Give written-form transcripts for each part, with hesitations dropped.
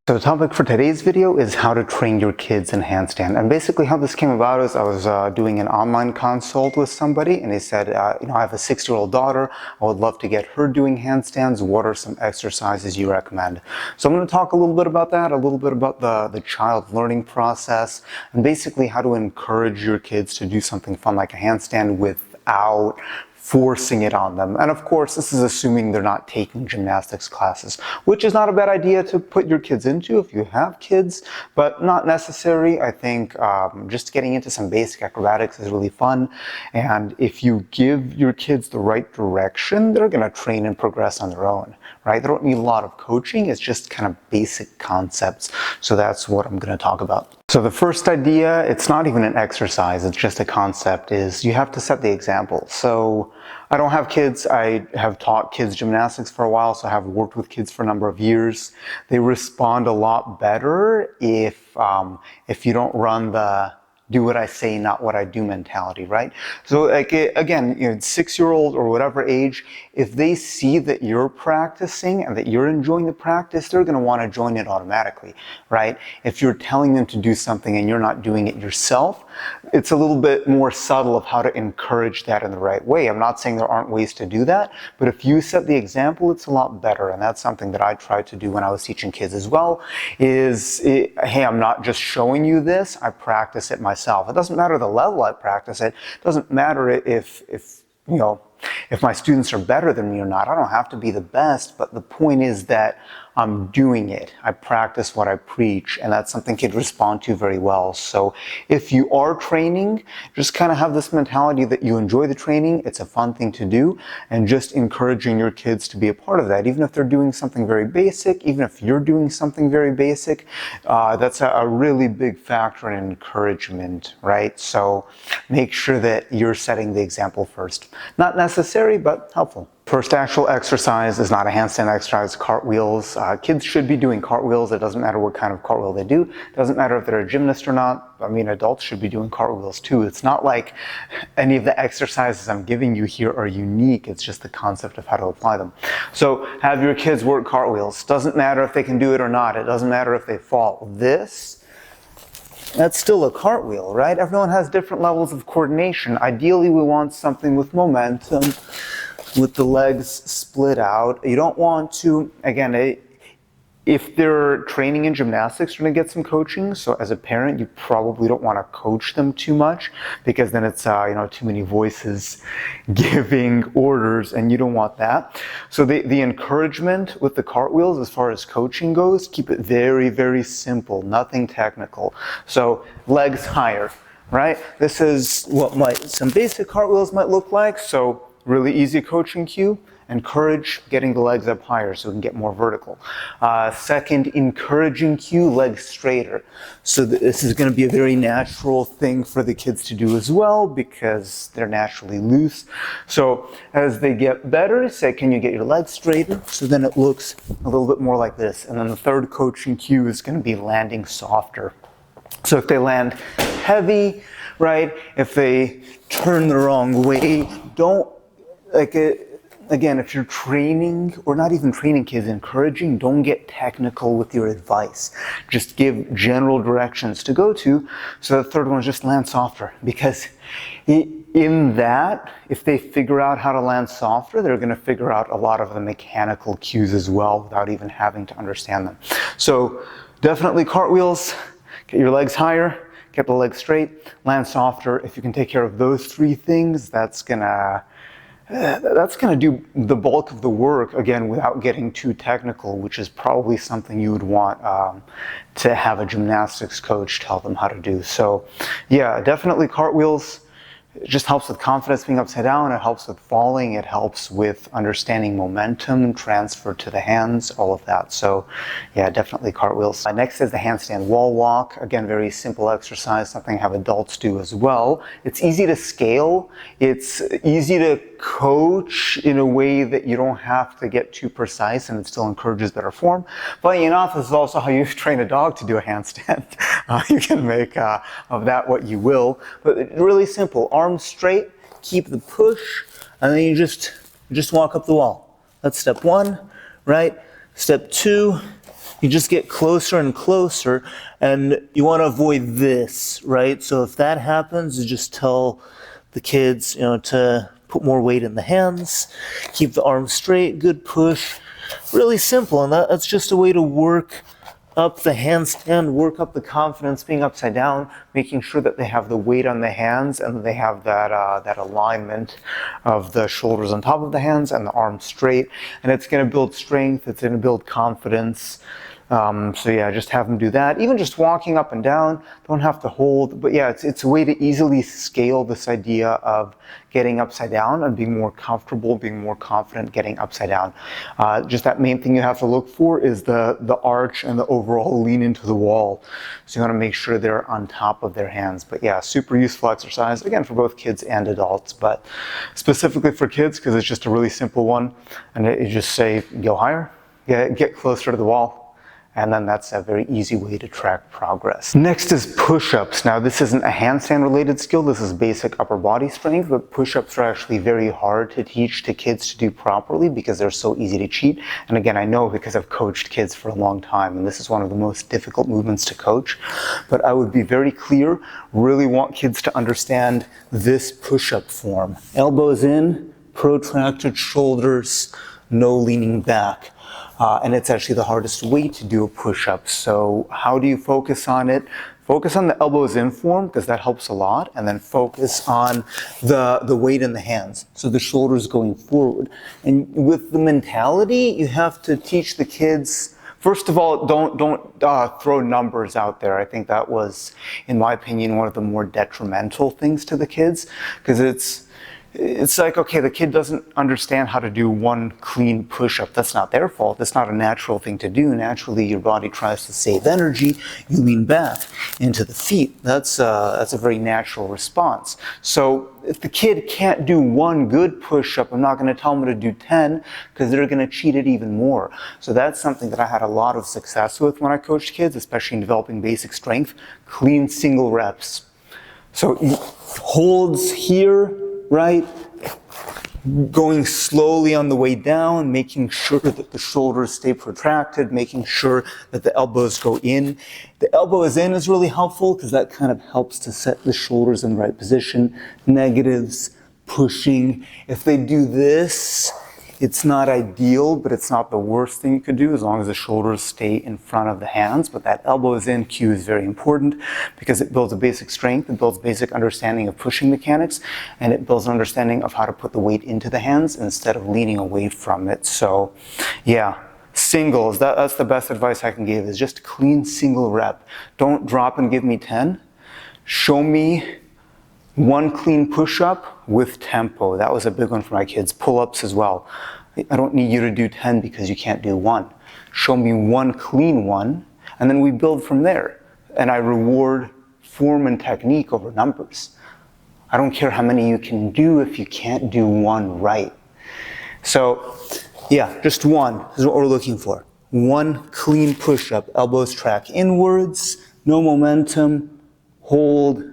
So the topic for today's video is how to train your kids in handstand. And basically how this came about is I was doing an online consult with somebody, and they said, I have a 6-year-old daughter. I would love to get her doing handstands. What are some exercises you recommend? So I'm going to talk a little bit about that, a little bit about the child learning process, and basically how to encourage your kids to do something fun like a handstand without forcing it on them. And of course, this is assuming they're not taking gymnastics classes, which is not a bad idea to put your kids into if you have kids, but not necessary. I think just getting into some basic acrobatics is really fun. And if you give your kids the right direction, they're going to train and progress on their own, right? They don't need a lot of coaching. It's just kind of basic concepts. So that's what I'm going to talk about. So the first idea, it's not even an exercise, it's just a concept, is you have to set the example. So I don't have kids. I have taught kids gymnastics for a while, so I have worked with kids for a number of years. They respond a lot better if you don't run the do what I say, not what I do mentality, right? So like, again, 6-year-old or whatever age, if they see that you're practicing and that you're enjoying the practice, they're gonna wanna join it automatically, right? If you're telling them to do something and you're not doing it yourself, it's a little bit more subtle of how to encourage that in the right way. I'm not saying there aren't ways to do that, but if you set the example, it's a lot better. And that's something that I tried to do when I was teaching kids as well, hey, I'm not just showing you this, I practice it myself. It doesn't matter the level I practice it. It doesn't matter if my students are better than me or not. I don't have to be the best, but the point is that I'm doing it. I practice what I preach, and that's something kids respond to very well. So if you are training, just kind of have this mentality that you enjoy the training, it's a fun thing to do, and just encouraging your kids to be a part of that. Even if they're doing something very basic, even if you're doing something very basic, that's a really big factor in encouragement, right? So make sure that you're setting the example first. Not necessary, but helpful. First actual exercise is not a handstand exercise, cartwheels. Kids should be doing cartwheels. It doesn't matter what kind of cartwheel they do. It doesn't matter if they're a gymnast or not. I mean, adults should be doing cartwheels too. It's not like any of the exercises I'm giving you here are unique. It's just the concept of how to apply them. So have your kids work cartwheels. Doesn't matter if they can do it or not. It doesn't matter if they fall. That's still a cartwheel, right? Everyone has different levels of coordination. Ideally, we want something with momentum, with the legs split out. You don't want to, again, if they're training in gymnastics, you're going to get some coaching. So as a parent, you probably don't want to coach them too much, because then it's too many voices giving orders, and you don't want that. So the encouragement with the cartwheels, as far as coaching goes, keep it very, very simple, nothing technical. So legs higher, right? This is what some basic cartwheels might look like. So really easy coaching cue. Encourage getting the legs up higher so we can get more vertical. Second, encouraging cue, legs straighter. So this is going to be a very natural thing for the kids to do as well, because they're naturally loose. So as they get better, say, can you get your legs straighter? So then it looks a little bit more like this. And then the third coaching cue is going to be landing softer. So if they land heavy, right, if they turn the wrong way, don't, again, if you're training, or not even training kids, encouraging, don't get technical with your advice. Just give general directions to go to. So the third one is just land softer, because in that, if they figure out how to land softer, they're going to figure out a lot of the mechanical cues as well without even having to understand them. So definitely cartwheels, get your legs higher, get the legs straight, land softer. If you can take care of those three things, that's gonna do the bulk of the work, again, without getting too technical, which is probably something you would want to have a gymnastics coach tell them how to do. So yeah, definitely cartwheels. It just helps with confidence being upside down. It helps with falling. It helps with understanding momentum, transfer to the hands, all of that. So yeah, definitely cartwheels. Next is the handstand wall walk. Again, very simple exercise, something I have adults do as well. It's easy to scale. It's easy to coach in a way that you don't have to get too precise, and it still encourages better form. Funny enough, this is also how you train a dog to do a handstand. You can make of that what you will, but really simple. Arms straight, keep the push, and then you just walk up the wall. That's step one, right? Step two, You just get closer and closer, and you want to avoid this, right? So if that happens, you just tell the kids, to put more weight in the hands, keep the arms straight, good push. Really simple, and that's just a way to work up the handstand, work up the confidence being upside down, making sure that they have the weight on the hands and they have that alignment of the shoulders on top of the hands and the arms straight. And it's going to build strength, it's going to build confidence. So yeah, just have them do that. Even just walking up and down, don't have to hold. But yeah, it's a way to easily scale this idea of getting upside down and being more comfortable, being more confident getting upside down. Just that main thing you have to look for is the arch and the overall lean into the wall. So you want to make sure they're on top of their hands. But yeah, super useful exercise, again, for both kids and adults, but specifically for kids because it's just a really simple one. And you just say, go higher, get closer to the wall. And then that's a very easy way to track progress. Next is push-ups. Now this isn't a handstand related skill, this is basic upper body strength, but push-ups are actually very hard to teach to kids to do properly because they're so easy to cheat. And again, I know because I've coached kids for a long time, and this is one of the most difficult movements to coach. But I would be very clear, really want kids to understand this push-up form. Elbows in, protracted shoulders, no leaning back. And it's actually the hardest way to do a push-up. So how do you focus on it? Focus on the elbows in form because that helps a lot, and then focus on the weight in the hands. So the shoulders going forward. And with the mentality, you have to teach the kids, first of all, don't throw numbers out there. I think that was, in my opinion, one of the more detrimental things to the kids, because it's like, okay, the kid doesn't understand how to do one clean push-up. That's not their fault. That's not a natural thing to do. Naturally, your body tries to save energy. You lean back into the feet. That's a very natural response. So if the kid can't do one good push-up, I'm not going to tell them to do 10 because they're going to cheat it even more. So that's something that I had a lot of success with when I coached kids, especially in developing basic strength. Clean single reps. So holds here, right? Going slowly on the way down, making sure that the shoulders stay protracted, making sure that the elbows go in. The elbows in is really helpful because that kind of helps to set the shoulders in the right position. Negatives, pushing. If they do this, it's not ideal, but it's not the worst thing you could do as long as the shoulders stay in front of the hands. But that elbows in cue is very important because it builds a basic strength, it builds basic understanding of pushing mechanics, and it builds an understanding of how to put the weight into the hands instead of leaning away from it. So yeah, singles, that's the best advice I can give, is just clean single rep. Don't drop and give me 10. Show me one clean push-up with tempo. That was a big one for my kids. Pull-ups as well. I don't need you to do 10 because you can't do one. Show me one clean one, and then we build from there. And I reward form and technique over numbers. I don't care how many you can do if you can't do one right. So yeah, just one is what we're looking for. One clean push-up, elbows track inwards, no momentum, hold,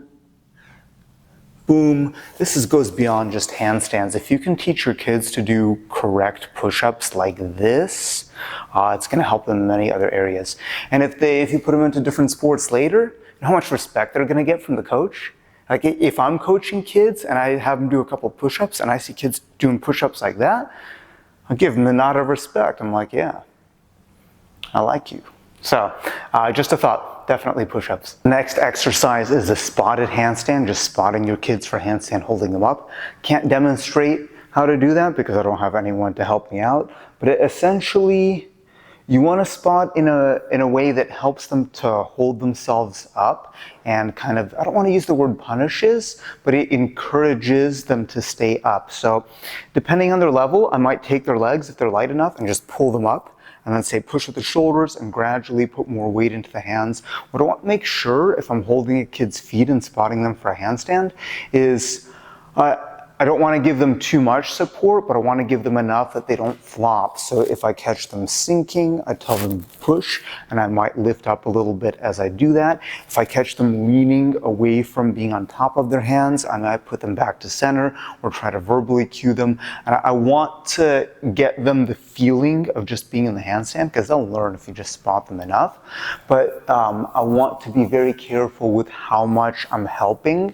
boom. This goes beyond just handstands. If you can teach your kids to do correct push-ups like this, it's going to help them in many other areas. And if you put them into different sports later, you know how much respect they're going to get from the coach? Like if I'm coaching kids and I have them do a couple push-ups and I see kids doing push-ups like that, I'll give them a nod of respect. I'm like, yeah, I like you. So just a thought, definitely push-ups. Next exercise is a spotted handstand, just spotting your kids for handstand, holding them up. Can't demonstrate how to do that because I don't have anyone to help me out, but essentially you want to spot in a way that helps them to hold themselves up and kind of, I don't want to use the word punishes, but it encourages them to stay up. So depending on their level, I might take their legs if they're light enough and just pull them up, and then say push with the shoulders and gradually put more weight into the hands. What I want to make sure if I'm holding a kid's feet and spotting them for a handstand is I don't want to give them too much support, but I want to give them enough that they don't flop. So if I catch them sinking, I tell them push, and I might lift up a little bit as I do that. If I catch them leaning away from being on top of their hands, I might put them back to center or try to verbally cue them. And I want to get them the feeling of just being in the handstand, because they'll learn if you just spot them enough. But I want to be very careful with how much I'm helping.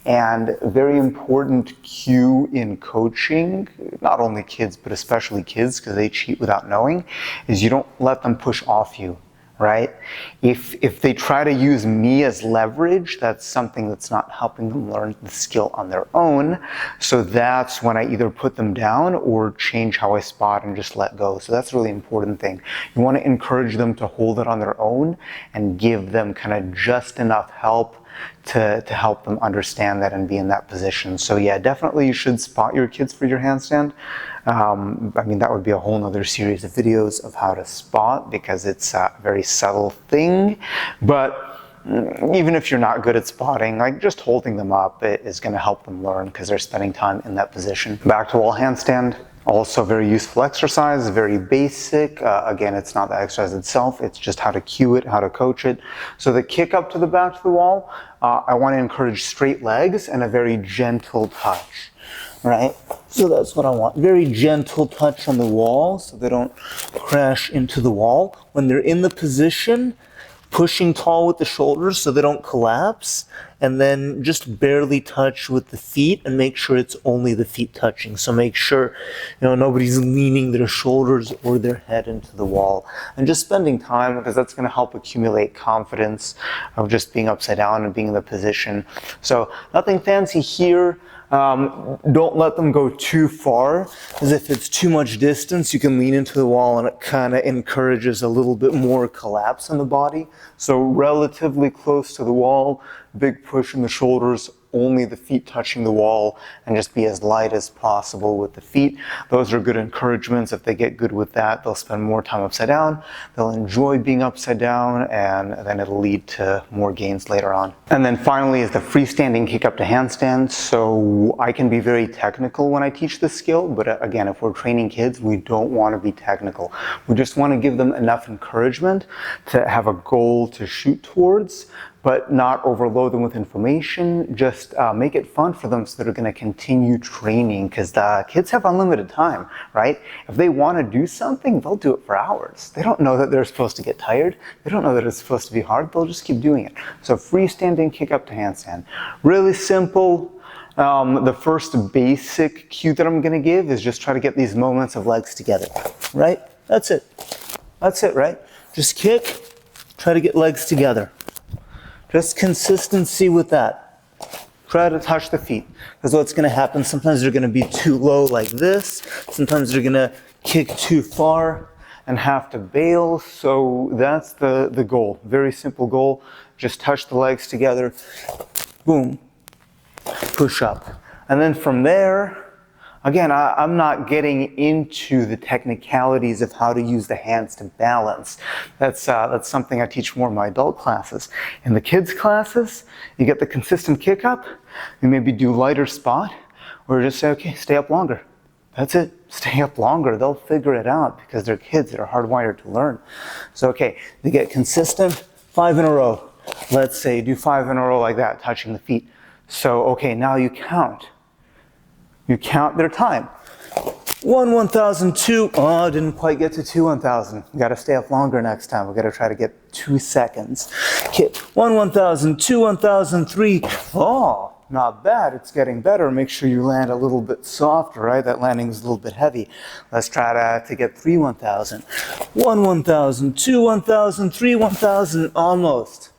And very important cue in coaching, not only kids, but especially kids, because they cheat without knowing, is you don't let them push off you, right? If they try to use me as leverage, that's something that's not helping them learn the skill on their own. So that's when I either put them down or change how I spot and just let go. So that's a really important thing. You want to encourage them to hold it on their own and give them kind of just enough help to help them understand that and be in that position. So yeah, definitely you should spot your kids for your handstand. I mean, that would be a whole nother series of videos of how to spot, because it's a very subtle thing. But even if you're not good at spotting, like just holding them up is going to help them learn, because they're spending time in that position. Back to wall handstand. Also very useful exercise, very basic. Again, it's not the exercise itself, it's just how to cue it, how to coach it. So the kick up to the back to the wall, I want to encourage straight legs and a very gentle touch, right? So that's what I want. Very gentle touch on the wall so they don't crash into the wall. When they're in the position, pushing tall with the shoulders so they don't collapse, and then just barely touch with the feet and make sure it's only the feet touching. So make sure, nobody's leaning their shoulders or their head into the wall, and just spending time, because that's going to help accumulate confidence of just being upside down and being in the position. So nothing fancy here. Don't let them go too far, because if it's too much distance, you can lean into the wall and it kind of encourages a little bit more collapse in the body. So relatively close to the wall, big push in the shoulders, only the feet touching the wall, and just be as light as possible with the feet. Those are good encouragements. If they get good with that, they'll spend more time upside down, they'll enjoy being upside down, and then it'll lead to more gains later on. And then finally is the freestanding kick up to handstand. So I can be very technical when I teach this skill, but again, if we're training kids, we don't want to be technical. We just want to give them enough encouragement to have a goal to shoot towards, but not overload them with information. Just make it fun for them so they're going to continue training, because the kids have unlimited time, right? If they want to do something, they'll do it for hours. They don't know that they're supposed to get tired. They don't know that it's supposed to be hard. They'll just keep doing it. So freestanding kick up to handstand. Really simple. The first basic cue that I'm going to give is just try to get these moments of legs together, right? That's it. That's it, right? Just kick, try to get legs together. Just consistency with that. Try to touch the feet, because what's going to happen, sometimes they're going to be too low like this, sometimes they're going to kick too far and have to bail. So that's the goal. Very simple goal. Just touch the legs together, boom, push up. And then from there, again, I'm not getting into the technicalities of how to use the hands to balance. That's something I teach more in my adult classes. In the kids' classes, you get the consistent kick up, you maybe do lighter spot, or just say, okay, stay up longer. That's it, stay up longer. They'll figure it out, because they're kids, they're hardwired to learn. So okay, they get consistent, 5 in a row. Let's say do 5 in a row like that, touching the feet. So okay, now you count. You count their time. 1 1,000, 2. Oh, didn't quite get to 2 1,000. We got to stay up longer next time. We got to try to get 2 seconds. Okay, 1 1,000, 2 1,000, 3. Oh, not bad. It's getting better. Make sure you land a little bit softer, right? That landing is a little bit heavy. Let's try to get 3 1,000. 1 1,000, 2 1,000, 3 1,000. Almost.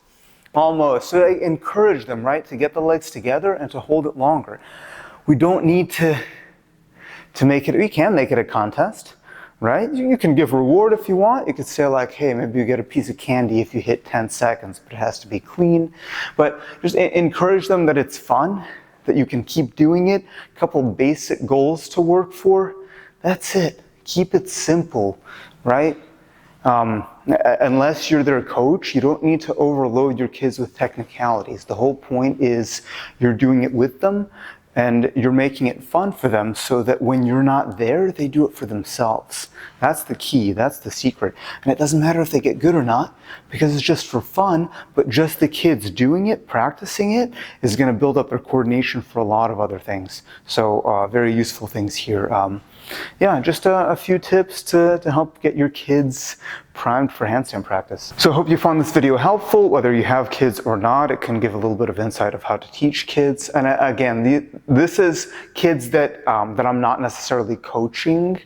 Almost. So I encourage them, right, to get the legs together and to hold it longer. We don't need to make it, we can make it a contest, right? You can give reward if you want. You could say like, hey, maybe you get a piece of candy if you hit 10 seconds, but it has to be clean. But just encourage them that it's fun, that you can keep doing it. A couple basic goals to work for. That's it. Keep it simple, right? Unless you're their coach, you don't need to overload your kids with technicalities. The whole point is you're doing it with them, and you're making it fun for them so that when you're not there, they do it for themselves. That's the key, that's the secret. And it doesn't matter if they get good or not, because it's just for fun, but just the kids doing it, practicing it, is going to build up their coordination for a lot of other things. So very useful things here. Yeah, just a few tips to help get your kids primed for handstand practice. So I hope you found this video helpful, whether you have kids or not. It can give a little bit of insight of how to teach kids. And again, this is kids that I'm not necessarily coaching.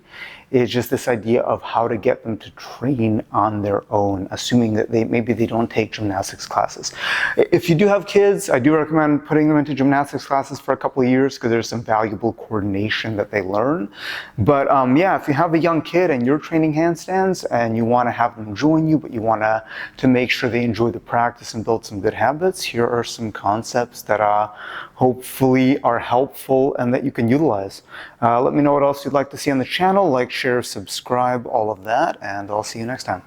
It's just this idea of how to get them to train on their own, assuming that maybe they don't take gymnastics classes. If you do have kids, I do recommend putting them into gymnastics classes for a couple of years because there's some valuable coordination that they learn. But yeah, if you have a young kid and you're training handstands and you want to have them join you, but you want to make sure they enjoy the practice and build some good habits, here are some concepts that hopefully are helpful and that you can utilize. Let me know what else you'd like to see on the channel, like, share, subscribe, all of that, and I'll see you next time.